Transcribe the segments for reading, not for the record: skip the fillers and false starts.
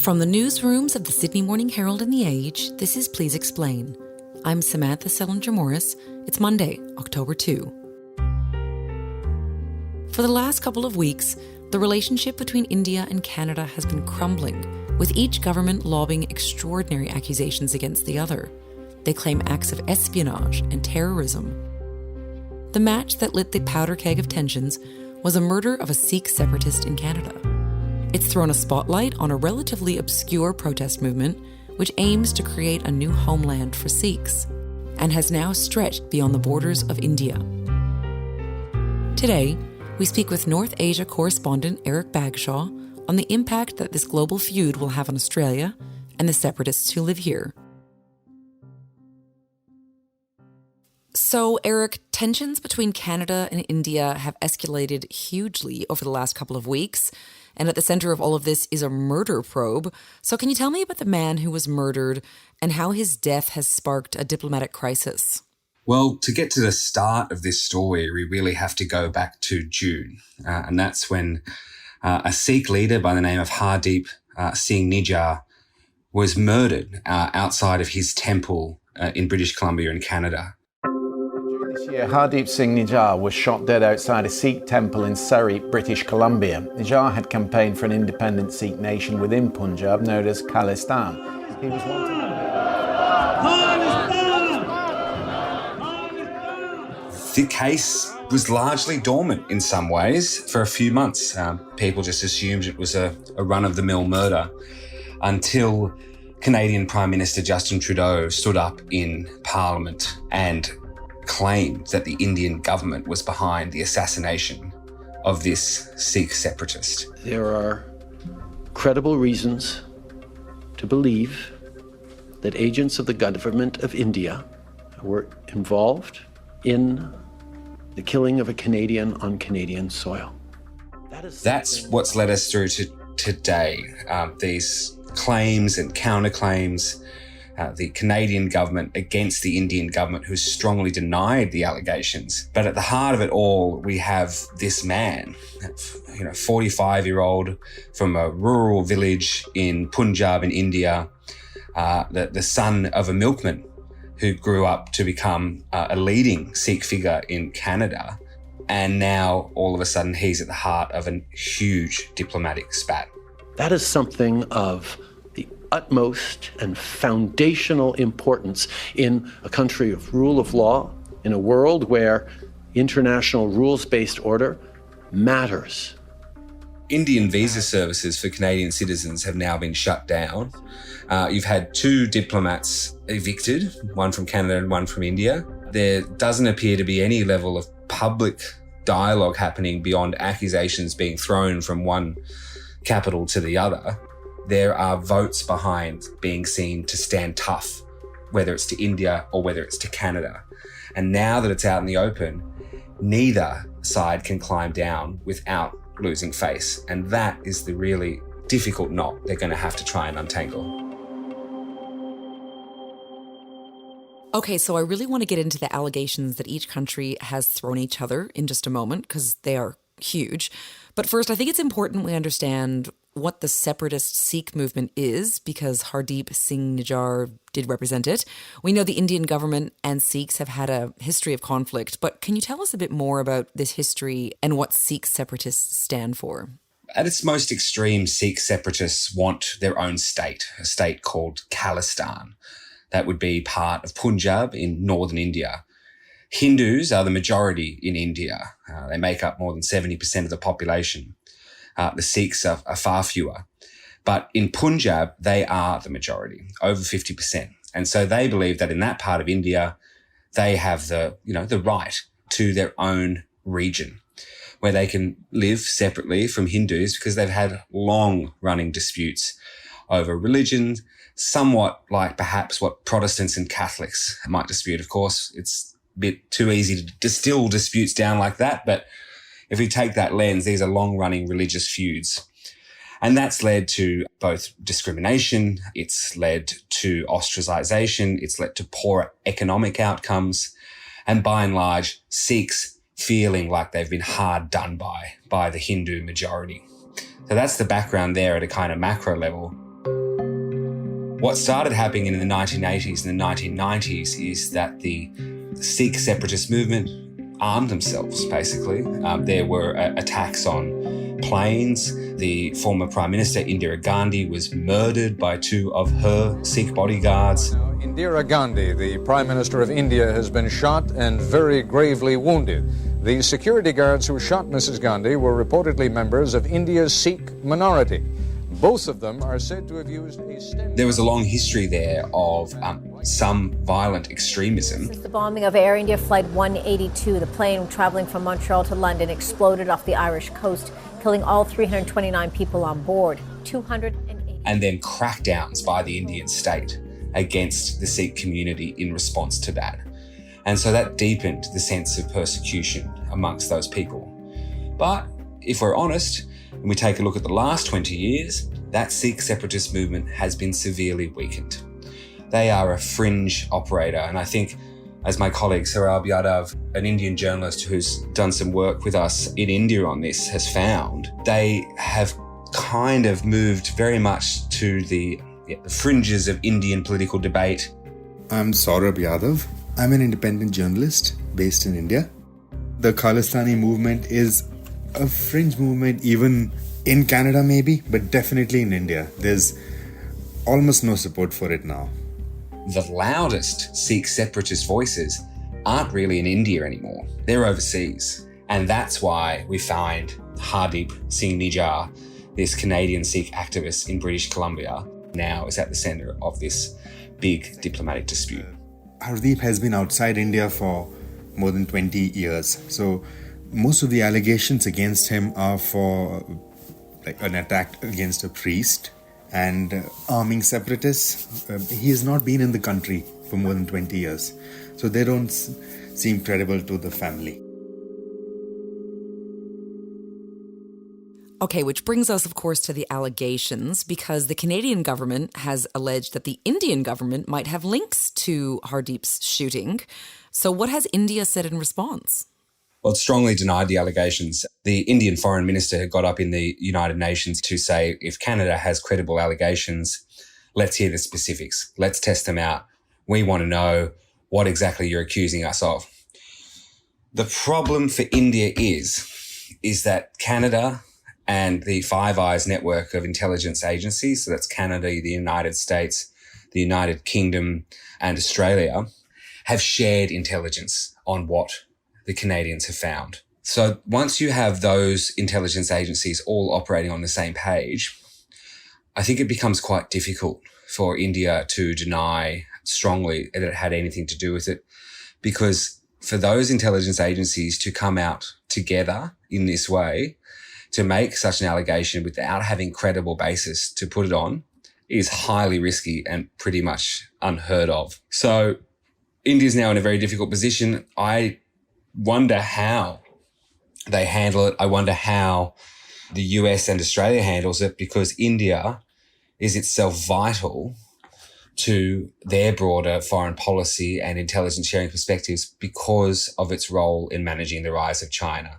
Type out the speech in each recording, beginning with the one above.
From the newsrooms of the Sydney Morning Herald and The Age, this is Please Explain. I'm Samantha Selinger-Morris. It's Monday, October 2. For the last couple of weeks, the relationship between India and Canada has been crumbling, with each government lobbing extraordinary accusations against the other. They claim acts of espionage and terrorism. The match that lit the powder keg of tensions was a murder of a Sikh separatist in Canada. It's thrown a spotlight on a relatively obscure protest movement which aims to create a new homeland for Sikhs and has now stretched beyond the borders of India. Today, we speak with North Asia correspondent Eryk Bagshaw on the impact that this global feud will have on Australia and the separatists who live here. So, Eryk, tensions between Canada and India have escalated hugely over the last couple of weeks. And at the center of all of this is a murder probe. So can you tell me about the man who was murdered and how his death has sparked a diplomatic crisis? Well, to get to the start of this story, we really have to go back to June. And that's when a Sikh leader by the name of Hardeep Singh Nar was murdered outside of his temple in British Columbia in Canada. This year, Hardeep Singh Nar was shot dead outside a Sikh temple in Surrey, British Columbia. Nar had campaigned for an independent Sikh nation within Punjab known as Khalistan. He was wanted. The case was largely dormant in some ways for a few months. People just assumed it was a run-of-the-mill murder until Canadian Prime Minister Justin Trudeau stood up in Parliament and claimed that the Indian government was behind the assassination of this Sikh separatist. There are credible reasons to believe that agents of the government of India were involved in the killing of a Canadian on Canadian soil. That's what's led us through to today. These claims and counterclaims, the Canadian government against the Indian government who strongly denied the allegations. But at the heart of it all, we have this man, 45-year-old from a rural village in Punjab in India, the son of a milkman who grew up to become a leading Sikh figure in Canada. And now, all of a sudden, he's at the heart of a huge diplomatic spat. That is something of the utmost and foundational importance in a country of rule of law, in a world where international rules-based order matters. Indian visa services for Canadian citizens have now been shut down. You've had 2 diplomats evicted, one from Canada and one from India. There doesn't appear to be any level of public dialogue happening beyond accusations being thrown from one capital to the other. There are votes behind being seen to stand tough, whether it's to India or whether it's to Canada. And now that it's out in the open, neither side can climb down without losing face. And that is the really difficult knot they're going to have to try and untangle. Okay, so I really want to get into the allegations that each country has thrown each other in just a moment, because they are huge. But first, I think it's important we understand what the separatist Sikh movement is, because Hardeep Singh Nar did represent it. We know the Indian government and Sikhs have had a history of conflict, but can you tell us a bit more about this history and what Sikh separatists stand for? At its most extreme, Sikh separatists want their own state, a state called Khalistan. That would be part of Punjab in northern India. Hindus are the majority in India. They make up more than 70% of the population. The Sikhs are far fewer. But in Punjab, they are the majority, over 50%. And so they believe that in that part of India, they have the right to their own region where they can live separately from Hindus because they've had long-running disputes over religion, somewhat like perhaps what Protestants and Catholics might dispute. Of course, it's a bit too easy to distill disputes down like that, but if we take that lens, these are long-running religious feuds. And that's led to both discrimination, it's led to ostracization, it's led to poor economic outcomes, and by and large, Sikhs feeling like they've been hard done by the Hindu majority. So that's the background there at a kind of macro level. What started happening in the 1980s and the 1990s is that the Sikh separatist movement armed themselves, basically. There were attacks on planes. The former Prime Minister, Indira Gandhi, was murdered by two of her Sikh bodyguards. Indira Gandhi, the Prime Minister of India, has been shot and very gravely wounded. The security guards who shot Mrs. Gandhi were reportedly members of India's Sikh minority. Both of them are said to have used a stem... There was a long history there of some violent extremism. Since the bombing of Air India Flight 182, the plane traveling from Montreal to London exploded off the Irish coast, killing all 329 people on board, 280... And then crackdowns by the Indian state against the Sikh community in response to that. And so that deepened the sense of persecution amongst those people. But if we're honest, when we take a look at the last 20 years, that Sikh separatist movement has been severely weakened. They are a fringe operator, and I think, as my colleague Saurabh Yadav, an Indian journalist who's done some work with us in India on this, has found, they have kind of moved very much to the fringes of Indian political debate. I'm Saurabh Yadav. I'm an independent journalist based in India. The Khalistani movement is a fringe movement even in Canada maybe, but definitely in India. There's almost no support for it now. The loudest Sikh separatist voices aren't really in India anymore. They're overseas. And that's why we find Hardeep Singh Nar, this Canadian Sikh activist in British Columbia, now is at the centre of this big diplomatic dispute. Hardeep has been outside India for more than 20 years. So most of the allegations against him are for an attack against a priest and arming separatists. He has not been in the country for more than 20 years. So they don't seem credible to the family. Okay, which brings us, of course, to the allegations, because the Canadian government has alleged that the Indian government might have links to Hardeep's shooting. So what has India said in response? Well, it strongly denied the allegations. The Indian foreign minister had got up in the United Nations to say, if Canada has credible allegations, let's hear the specifics. Let's test them out. We want to know what exactly you're accusing us of. The problem for India is that Canada and the Five Eyes network of intelligence agencies, so that's Canada, the United States, the United Kingdom, and Australia, have shared intelligence on what the Canadians have found. So once you have those intelligence agencies all operating on the same page, I think it becomes quite difficult for India to deny strongly that it had anything to do with it, because for those intelligence agencies to come out together in this way, to make such an allegation without having credible basis to put it on, is highly risky and pretty much unheard of. So India's now in a very difficult position. I wonder how they handle it. I wonder how the US and Australia handles it, because India is itself vital to their broader foreign policy and intelligence sharing perspectives because of its role in managing the rise of China.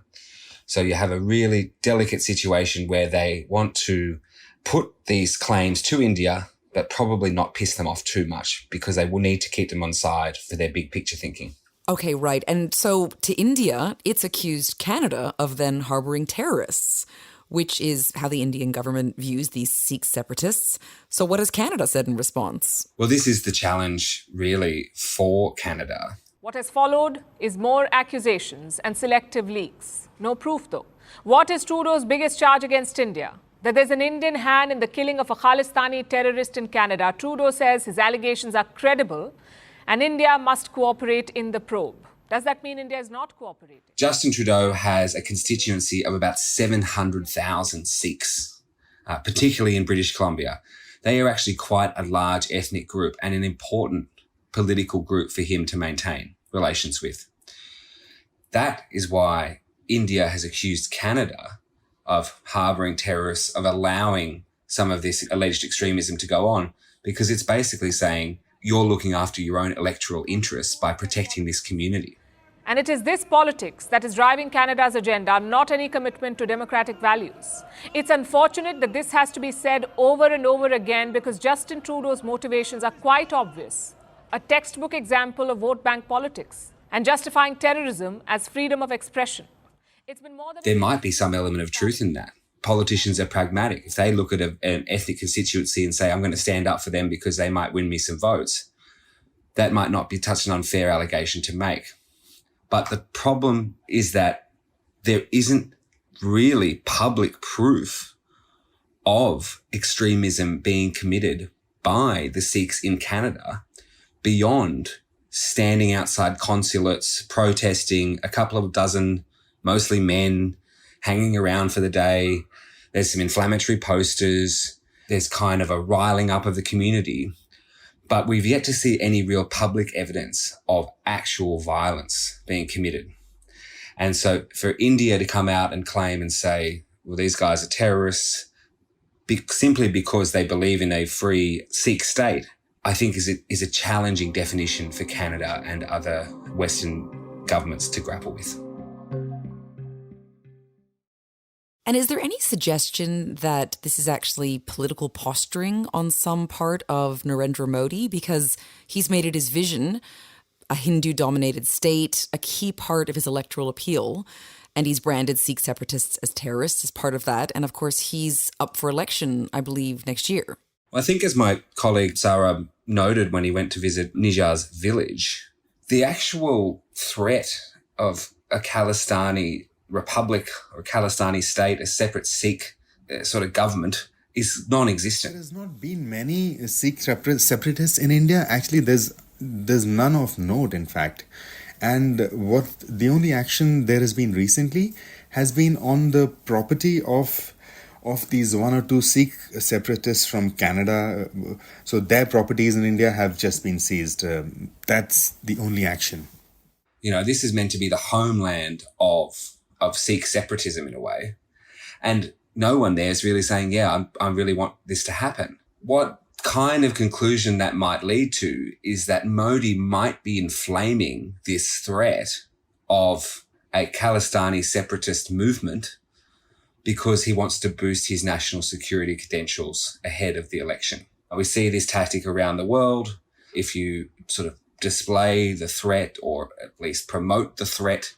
So you have a really delicate situation where they want to put these claims to India, but probably not piss them off too much, because they will need to keep them on side for their big picture thinking. Okay, right. And so to India, it's accused Canada of then harbouring terrorists, which is how the Indian government views these Sikh separatists. So what has Canada said in response? Well, this is the challenge really for Canada. What has followed is more accusations and selective leaks. No proof, though. What is Trudeau's biggest charge against India? That there's an Indian hand in the killing of a Khalistani terrorist in Canada. Trudeau says his allegations are credible and India must cooperate in the probe. Does that mean India is not cooperating? Justin Trudeau has a constituency of about 700,000 Sikhs, particularly in British Columbia. They are actually quite a large ethnic group and an important political group for him to maintain relations with. That is why India has accused Canada of harbouring terrorists, of allowing some of this alleged extremism to go on, because it's basically saying you're looking after your own electoral interests by protecting this community. And it is this politics that is driving Canada's agenda, not any commitment to democratic values. It's unfortunate that this has to be said over and over again because Justin Trudeau's motivations are quite obvious. A textbook example of vote bank politics and justifying terrorism as freedom of expression. It's been more than there might be some element of truth in that. Politicians are pragmatic. If they look at an ethnic constituency and say, I'm going to stand up for them because they might win me some votes, that might not be such an unfair allegation to make. But the problem is that there isn't really public proof of extremism being committed by the Sikhs in Canada beyond standing outside consulates, protesting, a couple of dozen, mostly men, hanging around for the day. There's some inflammatory posters. There's kind of a riling up of the community. But we've yet to see any real public evidence of actual violence being committed. And so for India to come out and claim and say, well, these guys are terrorists, simply because they believe in a free Sikh state, I think is a challenging definition for Canada and other Western governments to grapple with. And is there any suggestion that this is actually political posturing on some part of Narendra Modi? Because he's made it his vision, a Hindu-dominated state, a key part of his electoral appeal, and he's branded Sikh separatists as terrorists as part of that. And of course, he's up for election, I believe, next year. I think as my colleague Sarah noted when he went to visit Nijar's village, the actual threat of a Khalistani republic or Khalistani state, a separate Sikh sort of government, is non-existent. There has not been many Sikh separatists in India. Actually, there's none of note, in fact. And the only action there has been recently has been on the property of these one or two Sikh separatists from Canada. So their properties in India have just been seized. That's the only action. You know, this is meant to be the homeland of Sikh separatism in a way. And no one there is really saying, yeah, I really want this to happen. What kind of conclusion that might lead to is that Modi might be inflaming this threat of a Khalistani separatist movement because he wants to boost his national security credentials ahead of the election. We see this tactic around the world. If you sort of display the threat or at least promote the threat,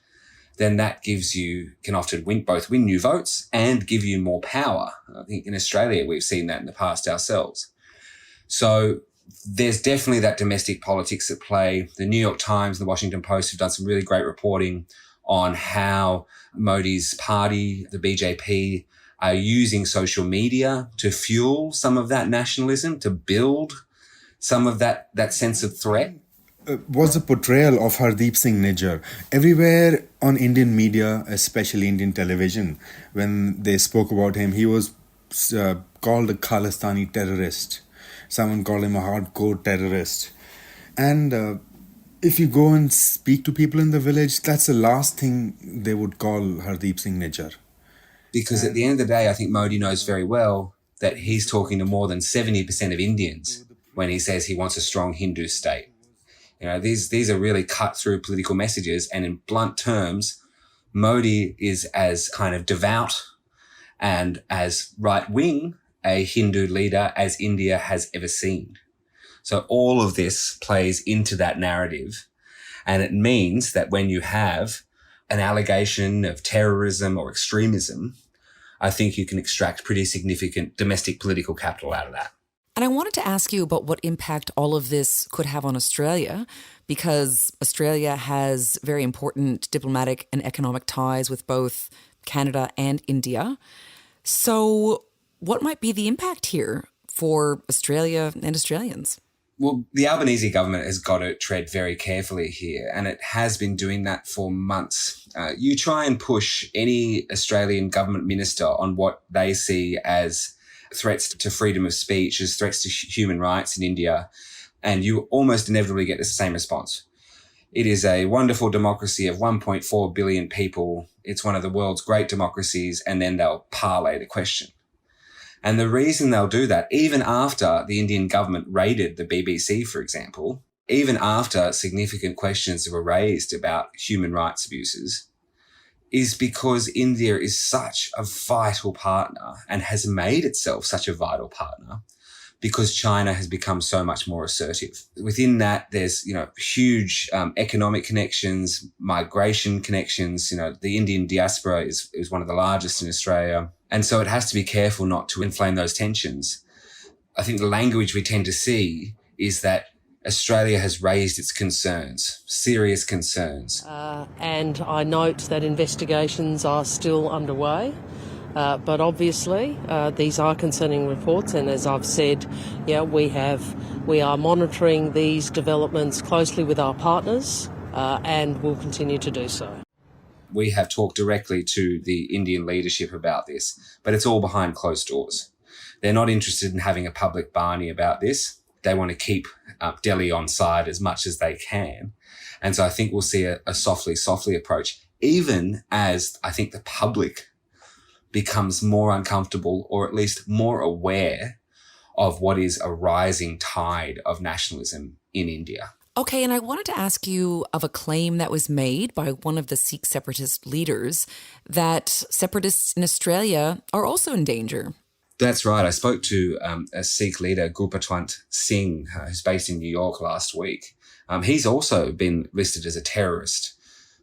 then that can often win new votes and give you more power. I think in Australia, we've seen that in the past ourselves. So there's definitely that domestic politics at play. The New York Times and the Washington Post have done some really great reporting on how Modi's party, the BJP, are using social media to fuel some of that nationalism, to build some of that sense of threat. Was a portrayal of Hardeep Singh Nar. Everywhere on Indian media, especially Indian television, when they spoke about him, he was called a Khalistani terrorist. Someone called him a hardcore terrorist. And if you go and speak to people in the village, that's the last thing they would call Hardeep Singh Nar. Because at the end of the day, I think Modi knows very well that he's talking to more than 70% of Indians when he says he wants a strong Hindu state. You know, these are really cut through political messages. And in blunt terms, Modi is as kind of devout and as right-wing a Hindu leader as India has ever seen. So all of this plays into that narrative. And it means that when you have an allegation of terrorism or extremism, I think you can extract pretty significant domestic political capital out of that. And I wanted to ask you about what impact all of this could have on Australia, because Australia has very important diplomatic and economic ties with both Canada and India. So what might be the impact here for Australia and Australians? Well, the Albanese government has got to tread very carefully here, and it has been doing that for months. You try and push any Australian government minister on what they see as threats to freedom of speech, as threats to human rights in India, and you almost inevitably get the same response. It is a wonderful democracy of 1.4 billion people. It's one of the world's great democracies, and then they'll parlay the question. And the reason they'll do that, even after the Indian government raided the BBC, for example, even after significant questions were raised about human rights abuses, is because India is such a vital partner and has made itself such a vital partner because China has become so much more assertive. Within that, there's, huge economic connections, migration connections. The Indian diaspora is one of the largest in Australia. And so it has to be careful not to inflame those tensions. I think the language we tend to see is that Australia has raised its concerns, serious concerns. And I note that investigations are still underway. But obviously, these are concerning reports, and as I've said, we are monitoring these developments closely with our partners, and will continue to do so. We have talked directly to the Indian leadership about this, but it's all behind closed doors. They're not interested in having a public barney about this. They want to keep Delhi on side as much as they can. And so I think we'll see a softly approach, even as I think the public becomes more uncomfortable, or at least more aware of what is a rising tide of nationalism in India. Okay, and I wanted to ask you of a claim that was made by one of the Sikh separatist leaders that separatists in Australia are also in danger. That's right. I spoke to a Sikh leader, Hardeep Singh, who's based in New York last week. He's also been listed as a terrorist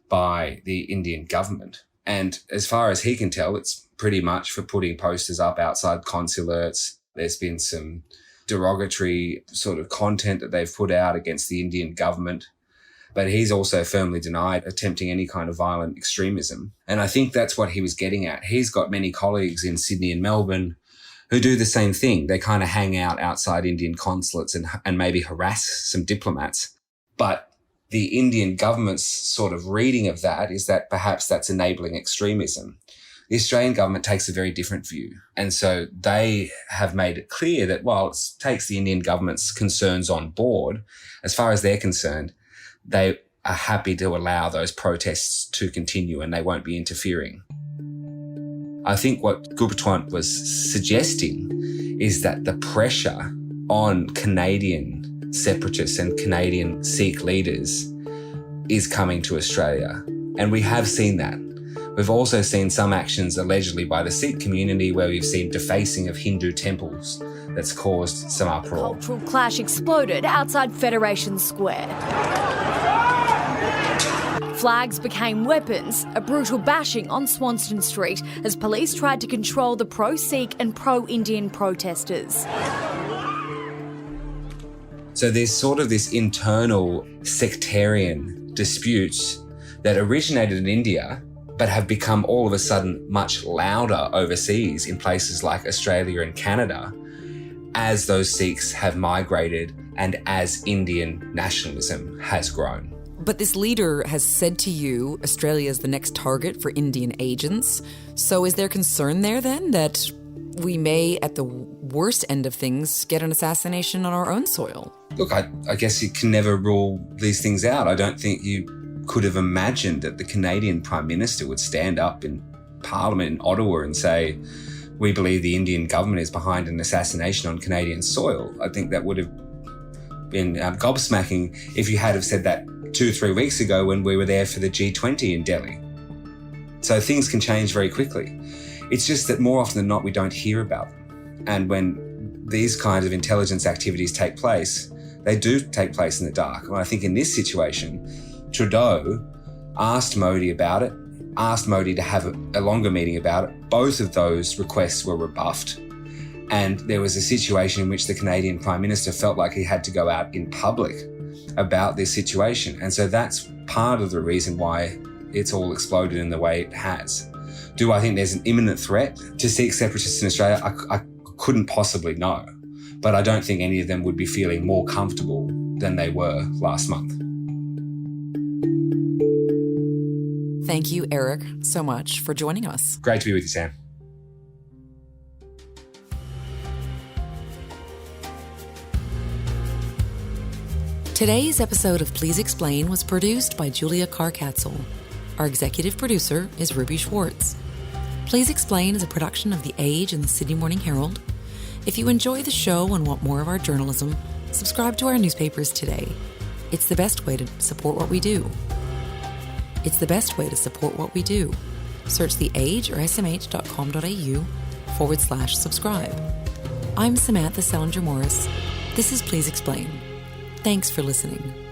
by the Indian government. And as far as he can tell, it's pretty much for putting posters up outside consulates. There's been some derogatory sort of content that they've put out against the Indian government. But he's also firmly denied attempting any kind of violent extremism. And I think that's what he was getting at. He's got many colleagues in Sydney and Melbourne who do the same thing. They kind of hang out outside Indian consulates and maybe harass some diplomats. But the Indian government's sort of reading of that is that perhaps that's enabling extremism. The Australian government takes a very different view. And so they have made it clear that while it takes the Indian government's concerns on board, as far as they're concerned, they are happy to allow those protests to continue and they won't be interfering. I think what Guptwant was suggesting is that the pressure on Canadian separatists and Canadian Sikh leaders is coming to Australia. And we have seen that. We've also seen some actions allegedly by the Sikh community where we've seen defacing of Hindu temples that's caused some uproar. Cultural clash exploded outside Federation Square. Flags became weapons, a brutal bashing on Swanston Street as police tried to control the pro-Sikh and pro-Indian protesters. So there's sort of this internal sectarian disputes that originated in India but have become all of a sudden much louder overseas in places like Australia and Canada as those Sikhs have migrated and as Indian nationalism has grown. But this leader has said to you Australia is the next target for Indian agents. So is there concern there then that we may, at the worst end of things, get an assassination on our own soil? Look, I guess you can never rule these things out. I don't think you could have imagined that the Canadian Prime Minister would stand up in Parliament in Ottawa and say, we believe the Indian government is behind an assassination on Canadian soil. I think that would have been gobsmacking if you had have said that 2-3 weeks ago when we were there for the G20 in Delhi. So things can change very quickly. It's just that more often than not, we don't hear about them. And when these kinds of intelligence activities take place, they do take place in the dark. And I think in this situation, Trudeau asked Modi about it, asked Modi to have a longer meeting about it. Both of those requests were rebuffed. And there was a situation in which the Canadian Prime Minister felt like he had to go out in public about this situation. And so that's part of the reason why it's all exploded in the way it has. Do I think there's an imminent threat to Sikh separatists in Australia? I couldn't possibly know. But I don't think any of them would be feeling more comfortable than they were last month. Thank you, Eryk, so much for joining us. Great to be with you, Sam. Today's episode of Please Explain was produced by Julia Carr-Katzel. Our executive producer is Ruby Schwartz. Please Explain is a production of The Age and the Sydney Morning Herald. If you enjoy the show and want more of our journalism, subscribe to our newspapers today. It's the best way to support what we do. It's the best way to support what we do. Search The Age or smh.com.au/subscribe. I'm Samantha Salinger Morris. This is Please Explain. Thanks for listening.